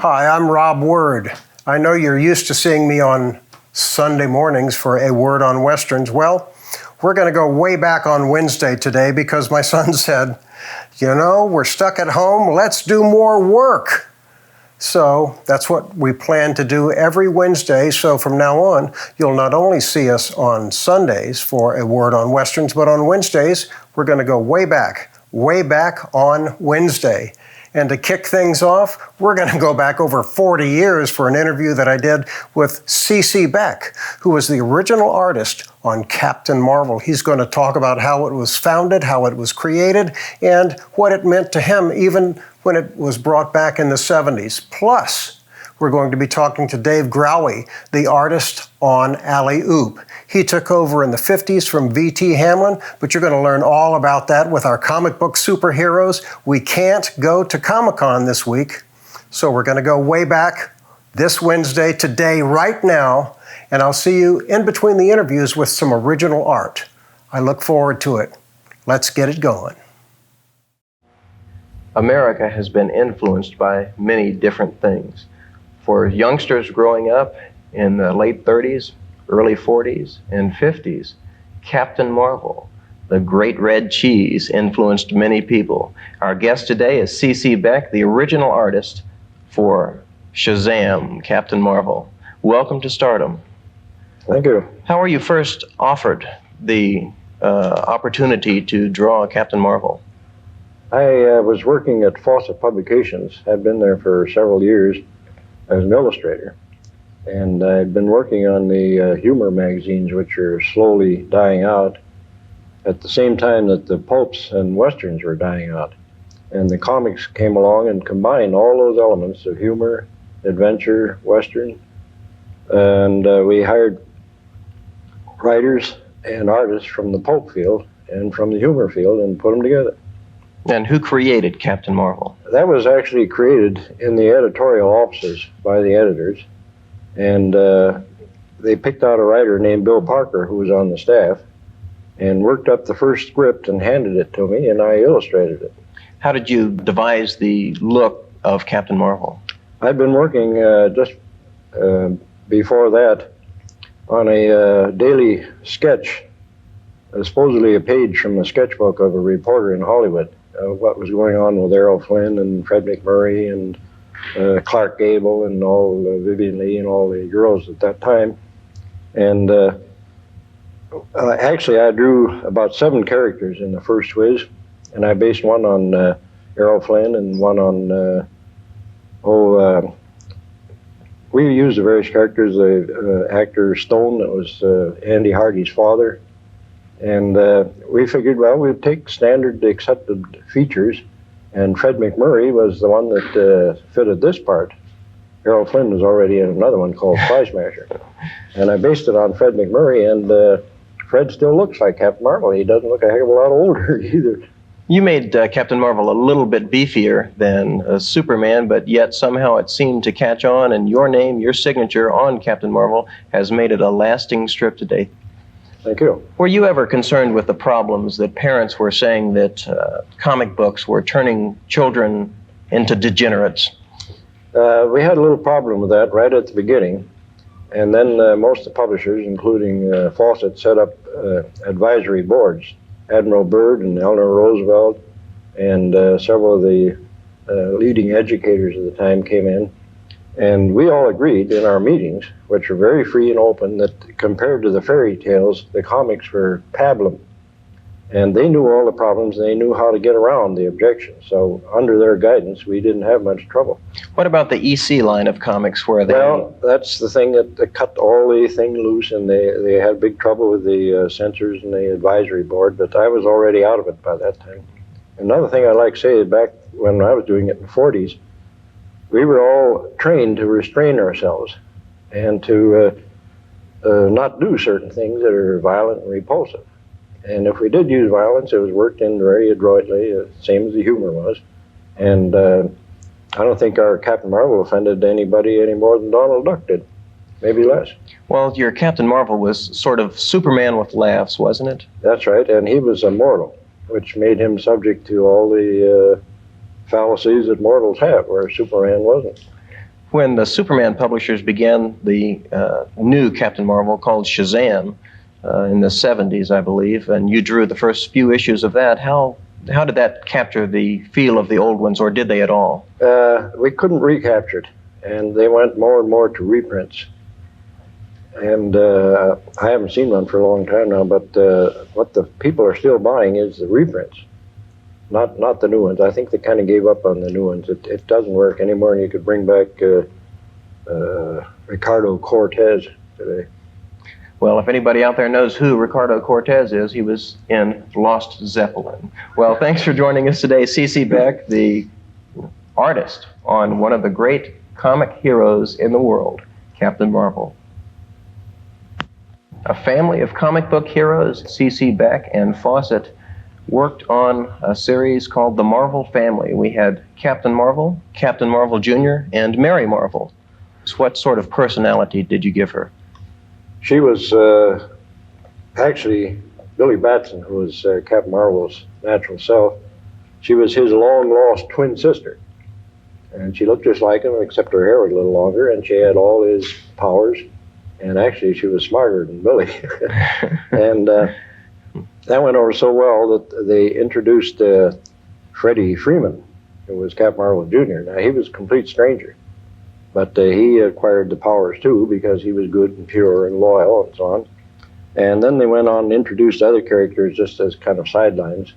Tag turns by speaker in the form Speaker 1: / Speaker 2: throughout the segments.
Speaker 1: Hi, I'm Rob Word. I know you're used to seeing me on Sunday mornings for A Word on Westerns. Well, we're going to go way back on Wednesday today because my son said, you know, we're stuck at home, let's do more work. So that's what we plan to do every Wednesday. So from now on, you'll not only see us on Sundays for A Word on Westerns, but on Wednesdays, we're going to go way back on Wednesday. And to kick things off, we're going to go back over 40 years for an interview that I did with C.C. Beck, who was the original artist on Captain Marvel. He's going to talk about how it was founded, how it was created, and what it meant to him even when it was brought back in the 70s. Plus, we're going to be talking to Dave Graue, the artist on Alley Oop. He took over in the 50s from V.T. Hamlin, but you're going to learn all about that with our comic book superheroes. We can't go to Comic-Con this week, so we're going to go way back this Wednesday, today, right now, and I'll see you in between the interviews with some original art. I look forward to it. Let's get it going.
Speaker 2: America has been influenced by many different things. For youngsters growing up in the late 30s, early 40s, and 50s, Captain Marvel, the great red cheese, influenced many people. Our guest today is C.C. Beck, the original artist for Shazam, Captain Marvel. Welcome to Stardom.
Speaker 3: Thank you.
Speaker 2: How were you first offered the opportunity to draw Captain Marvel?
Speaker 3: I was working at Fawcett Publications. I'd been there for several years as an illustrator. And I'd been working on the humor magazines, which are slowly dying out at the same time that the pulps and westerns were dying out. And the comics came along and combined all those elements of humor, adventure, western. And we hired writers and artists from the pulp field and from the humor field and put them together.
Speaker 2: And who created Captain Marvel?
Speaker 3: That was actually created in the editorial offices by the editors. And they picked out a writer named Bill Parker, who was on the staff, and worked up the first script and handed it to me, and I illustrated it.
Speaker 2: How did you devise the look of Captain Marvel?
Speaker 3: I'd been working just before that on a daily sketch, supposedly a page from a sketchbook of a reporter in Hollywood, what was going on with Errol Flynn and Fred McMurray and Clark Gable and all Vivian Lee and all the girls at that time. And actually I drew about 7 characters in the first WHIZ, and I based one on Errol Flynn and one on we used the various characters, the actor Stone, that was Andy Hardy's father. And we figured, well, we'd take standard accepted features, and Fred McMurray was the one that fitted this part. Errol Flynn was already in another one called Fly Smasher. And I based it on Fred McMurray, and Fred still looks like Captain Marvel. He doesn't look a heck of a lot older either.
Speaker 2: You made Captain Marvel a little bit beefier than Superman, but yet somehow it seemed to catch on, and your name, your signature on Captain Marvel has made it a lasting strip today.
Speaker 3: Thank you.
Speaker 2: Were you ever concerned with the problems that parents were saying that comic books were turning children into degenerates?
Speaker 3: We had a little problem with that right at the beginning. And then most of the publishers, including Fawcett, set up advisory boards. Admiral Byrd and Eleanor Roosevelt and several of the leading educators of the time came in. And we all agreed in our meetings, which were very free and open, that compared to the fairy tales, the comics were pablum. And they knew all the problems, and they knew how to get around the objections. So under their guidance, we didn't have much trouble.
Speaker 2: What about the EC line of comics where they...
Speaker 3: Well, that's the thing that cut all the thing loose, and they had big trouble with the censors and the advisory board, but I was already out of it by that time. Another thing I'd like to say is back when I was doing it in the 40s, we were all trained to restrain ourselves and to not do certain things that are violent and repulsive. And if we did use violence, it was worked in very adroitly, same as the humor was. And I don't think our Captain Marvel offended anybody any more than Donald Duck did, maybe less.
Speaker 2: Well, your Captain Marvel was sort of Superman with laughs, wasn't it?
Speaker 3: That's right, and he was immortal, which made him subject to all the fallacies that mortals have, where Superman wasn't.
Speaker 2: When the Superman publishers began the new Captain Marvel called Shazam in the 70s, I believe, and you drew the first few issues of that, how did that capture the feel of the old ones, or did they at all?
Speaker 3: We couldn't recapture it, and they went more and more to reprints. And I haven't seen one for a long time now, but what the people are still buying is the reprints, not the new ones. I think they kind of gave up on the new ones. It doesn't work anymore, and you could bring back Ricardo Cortez today.
Speaker 2: Well, if anybody out there knows who Ricardo Cortez is, he was in Lost Zeppelin. Well, thanks for joining us today, C.C. Beck, the artist on one of the great comic heroes in the world, Captain Marvel. A family of comic book heroes, C.C. Beck and Fawcett, worked on a series called The Marvel Family. We had Captain Marvel Jr., and Mary Marvel. So what sort of personality did you give her?
Speaker 3: She was actually Billy Batson, who was Captain Marvel's natural self. She was his long-lost twin sister. And she looked just like him, except her hair was a little longer, and she had all his powers. And actually, she was smarter than Billy. And that went over so well that they introduced Freddie Freeman, who was Captain Marvel Jr. Now, he was a complete stranger. But he acquired the powers, too, because he was good and pure and loyal and so on. And then they went on and introduced other characters just as kind of sidelines.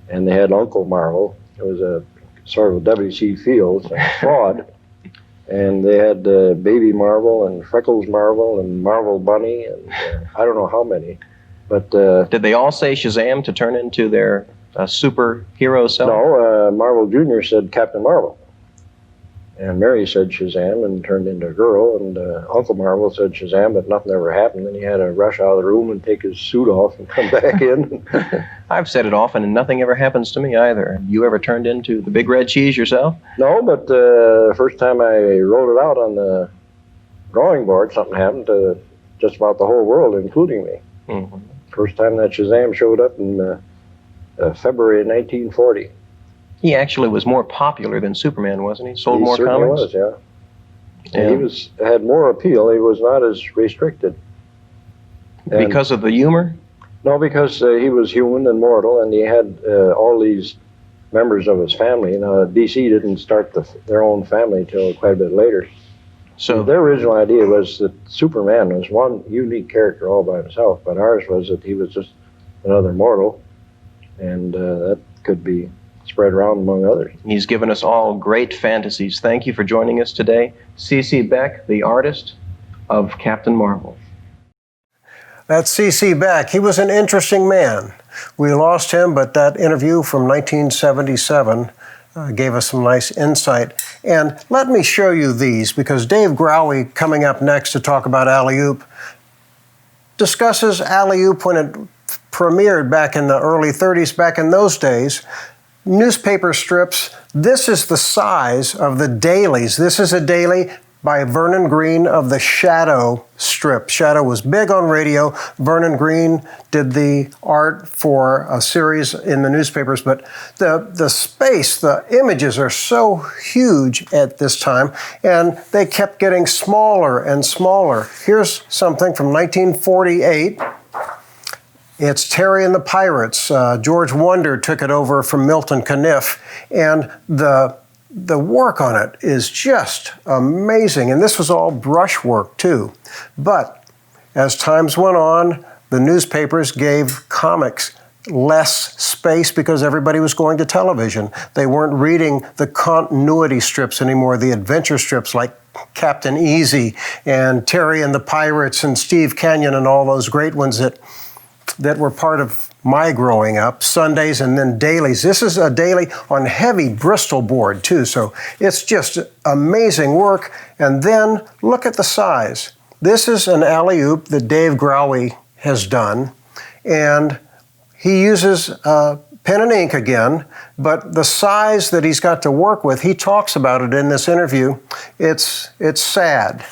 Speaker 3: And they had Uncle Marvel. It was a sort of a W.C. Fields, a fraud. And they had Baby Marvel and Freckles Marvel and Marvel Bunny and I don't know how many. But
Speaker 2: did they all say Shazam to turn into their superhero self?
Speaker 3: No, Marvel Jr. said Captain Marvel. And Mary said Shazam and turned into a girl, and Uncle Marvel said Shazam, but nothing ever happened. Then he had to rush out of the room and take his suit off and come back in.
Speaker 2: I've said it often, and nothing ever happens to me either. You ever turned into the big red cheese yourself?
Speaker 3: No, but the first time I wrote it out on the drawing board, something happened to just about the whole world, including me. Mm-hmm. First time that Shazam showed up in February of 1940.
Speaker 2: He actually was more popular than Superman, wasn't he? Sold more
Speaker 3: comics? He was, yeah. And he had more appeal. He was not as restricted. And
Speaker 2: because of the humor?
Speaker 3: No, because he was human and mortal, and he had all these members of his family. Now, DC didn't start their own family until quite a bit later. So their original idea was that Superman was one unique character all by himself, but ours was that he was just another mortal, and that could be spread around among others.
Speaker 2: He's given us all great fantasies. Thank you for joining us today. C.C. Beck, the artist of Captain Marvel.
Speaker 1: That's C.C. Beck. He was an interesting man. We lost him, but that interview from 1977 gave us some nice insight. And let me show you these, because Dave Graue, coming up next to talk about Alley-Oop, discusses Alley-Oop when it premiered back in the early 30s. Back in those days, newspaper strips, this is the size of the dailies. This is a daily by Vernon Green of the Shadow strip. Shadow was big on radio. Vernon Green did the art for a series in the newspapers, but the space, the images are so huge at this time, and they kept getting smaller and smaller. Here's something from 1948. It's Terry and the Pirates. George Wonder took it over from Milton Caniff, and the work on it is just amazing. And this was all brushwork too. But as times went on, the newspapers gave comics less space because everybody was going to television. They weren't reading the continuity strips anymore, the adventure strips like Captain Easy and Terry and the Pirates and Steve Canyon and all those great ones that were part of my growing up, Sundays and then dailies. This is a daily on heavy Bristol board too, so it's just amazing work. And then look at the size. This is an alley-oop that Dave Graue has done, and he uses pen and ink again, but the size that he's got to work with, he talks about it in this interview. It's sad,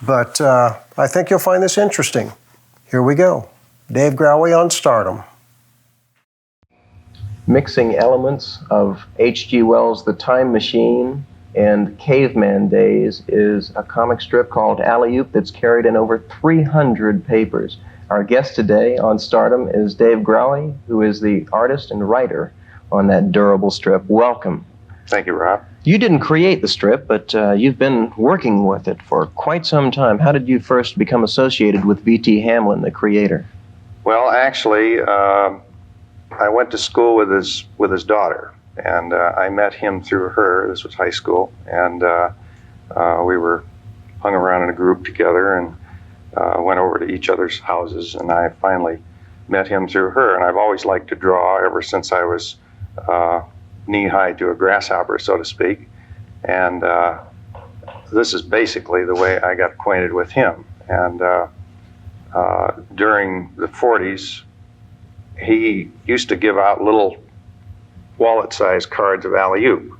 Speaker 1: but I think you'll find this interesting. Here we go. Dave Graue on Stardom.
Speaker 2: Mixing elements of H.G. Wells' The Time Machine and Caveman Days is a comic strip called Alley Oop that's carried in over 300 papers. Our guest today on Stardom is Dave Graue, who is the artist and writer on that durable strip. Welcome.
Speaker 4: Thank you, Rob.
Speaker 2: You didn't create the strip, but you've been working with it for quite some time. How did you first become associated with V.T. Hamlin, the creator?
Speaker 4: Well, actually, I went to school with his daughter, and I met him through her. This was high school, and we were hung around in a group together and went over to each other's houses, and I finally met him through her. And I've always liked to draw ever since I was knee-high to a grasshopper, so to speak. And this is basically the way I got acquainted with him. And during the 40s, he used to give out little wallet-sized cards of alley-oop.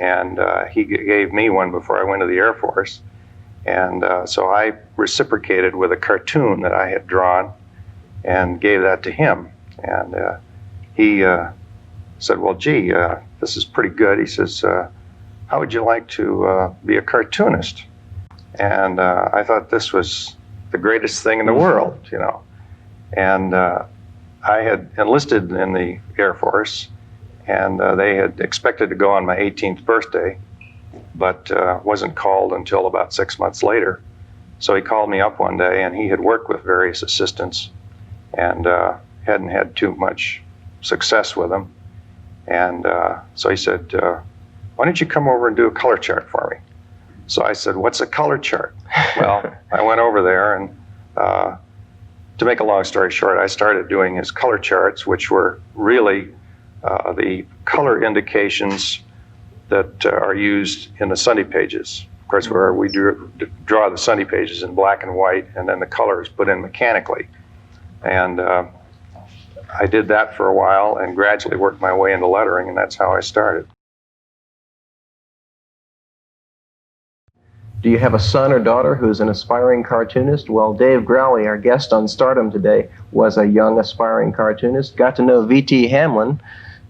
Speaker 4: And he gave me one before I went to the Air Force. And so I reciprocated with a cartoon that I had drawn and gave that to him. And he said, well, gee, this is pretty good. He says, how would you like to be a cartoonist? And I thought this was the greatest thing in the world, you know. And I had enlisted in the Air Force, and they had expected to go on my 18th birthday, but wasn't called until about 6 months later. So he called me up one day, and he had worked with various assistants and hadn't had too much success with them. And so he said, why don't you come over and do a color chart for me? So I said, what's a color chart? Well, I went over there, and to make a long story short, I started doing his color charts, which were really the color indications that are used in the Sunday pages. Of course, where we draw the Sunday pages in black and white, and then the color is put in mechanically. And I did that for a while and gradually worked my way into lettering, and that's how I started.
Speaker 2: Do you have a son or daughter who's an aspiring cartoonist? Well, Dave Graue, our guest on Stardom today, was a young aspiring cartoonist. Got to know V.T. Hamlin,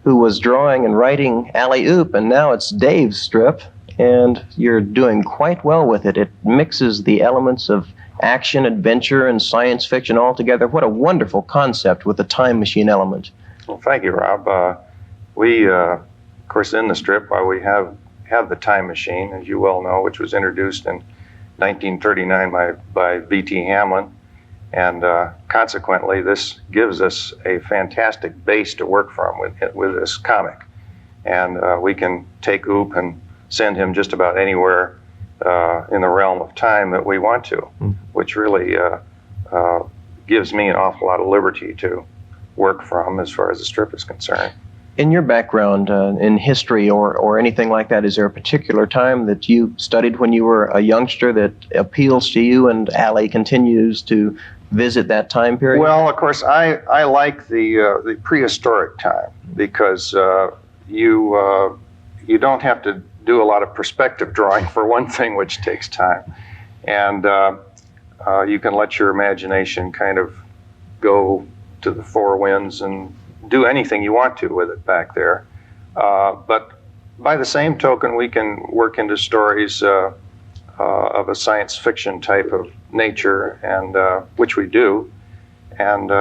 Speaker 2: who was drawing and writing Alley Oop, and now it's Dave's strip, and you're doing quite well with it. It mixes the elements of action, adventure, and science fiction all together. What a wonderful concept with the time machine element.
Speaker 4: Well, thank you, Rob. We, of course, in the strip, we have the time machine, as you well know, which was introduced in 1939 by V.T. Hamlin. And consequently, this gives us a fantastic base to work from with this comic. And we can take Oop and send him just about anywhere in the realm of time that we want to, which really gives me an awful lot of liberty to work from as far as the strip is concerned.
Speaker 2: In your background in history or anything like that, is there a particular time that you studied when you were a youngster that appeals to you, and Alley continues to visit that time period?
Speaker 4: Well, of course, I like the prehistoric time, because you don't have to do a lot of perspective drawing for one thing, which takes time, and you can let your imagination kind of go to the four winds and do anything you want to with it back there. But by the same token, we can work into stories of a science fiction type of nature, and which we do, and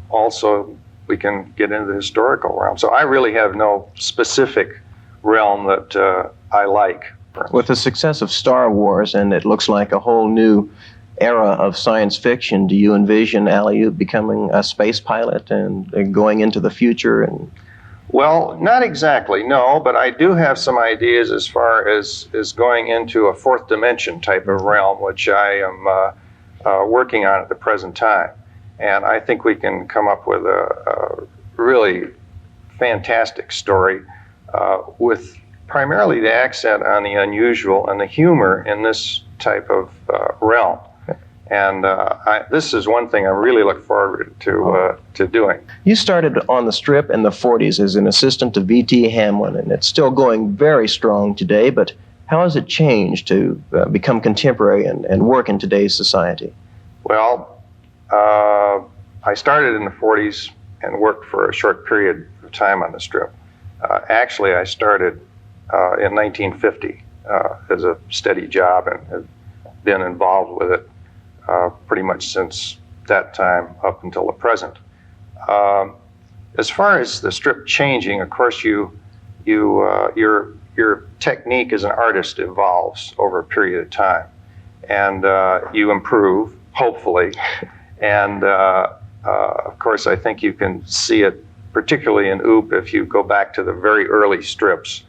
Speaker 4: also we can get into the historical realm. So I really have no specific realm that I like.
Speaker 2: With the success of Star Wars, and it looks like a whole new era of science fiction, do you envision Alley Oop becoming a space pilot and going into the future? And
Speaker 4: well, not exactly, no, but I do have some ideas as far as going into a fourth dimension type of realm, which I am working on at the present time. And I think we can come up with a really fantastic story with primarily the accent on the unusual and the humor in this type of realm. And this is one thing I really look forward to doing.
Speaker 2: You started on the strip in the 40s as an assistant to V.T. Hamlin, and it's still going very strong today, but how has it changed to become contemporary and work in today's society?
Speaker 4: Well, I started in the 40s and worked for a short period of time on the strip. Actually, I started in 1950 as a steady job and have been involved with it pretty much since that time up until the present. As far as the strip changing, of course, your technique as an artist evolves over a period of time, and you improve, hopefully. And of course, I think you can see it particularly in OOP. If you go back to the very early strips,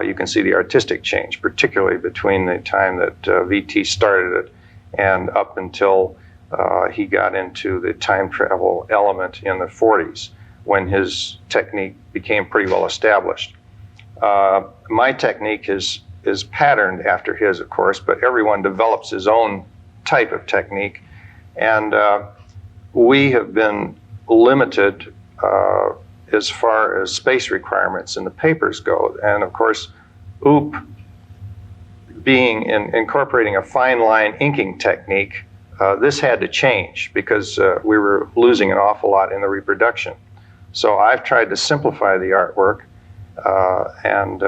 Speaker 4: you can see the artistic change, particularly between the time that VT started it and up until he got into the time travel element in the 40s, when his technique became pretty well established. My technique is patterned after his, of course, but everyone develops his own type of technique, and we have been limited as far as space requirements in the papers go. And of course, OOP being incorporating a fine line inking technique, this had to change because we were losing an awful lot in the reproduction. So I've tried to simplify the artwork, and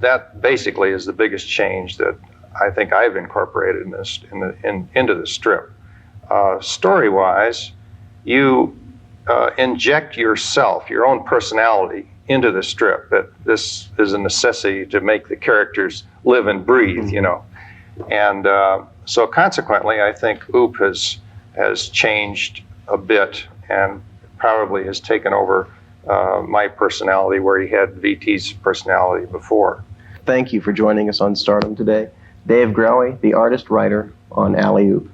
Speaker 4: that basically is the biggest change that I think I've incorporated into the strip. Story-wise, you inject yourself, your own personality, into the strip. That this is a necessity to make the characters live and breathe, you know. And so consequently, I think OOP has changed a bit and probably has taken over my personality where he had VT's personality before.
Speaker 2: Thank you for joining us on Stardom today. Dave Graue, the artist writer on Alley Oop.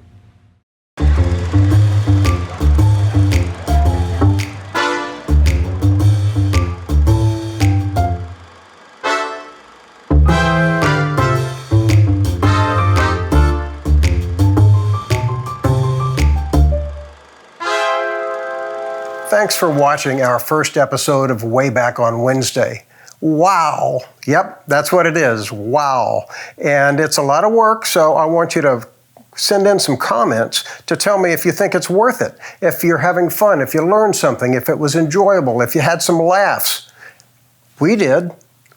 Speaker 1: Thanks for watching our first episode of Wayback on Wednesday. Wow. Yep, that's what it is. Wow. And it's a lot of work, so I want you to send in some comments to tell me if you think it's worth it, if you're having fun, if you learned something, if it was enjoyable, if you had some laughs. We did.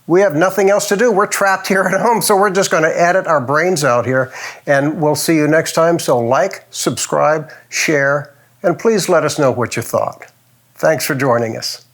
Speaker 1: We have nothing else to do. We're trapped here at home, so we're just going to edit our brains out here, and we'll see you next time. So like, subscribe, share, and please let us know what you thought. Thanks for joining us.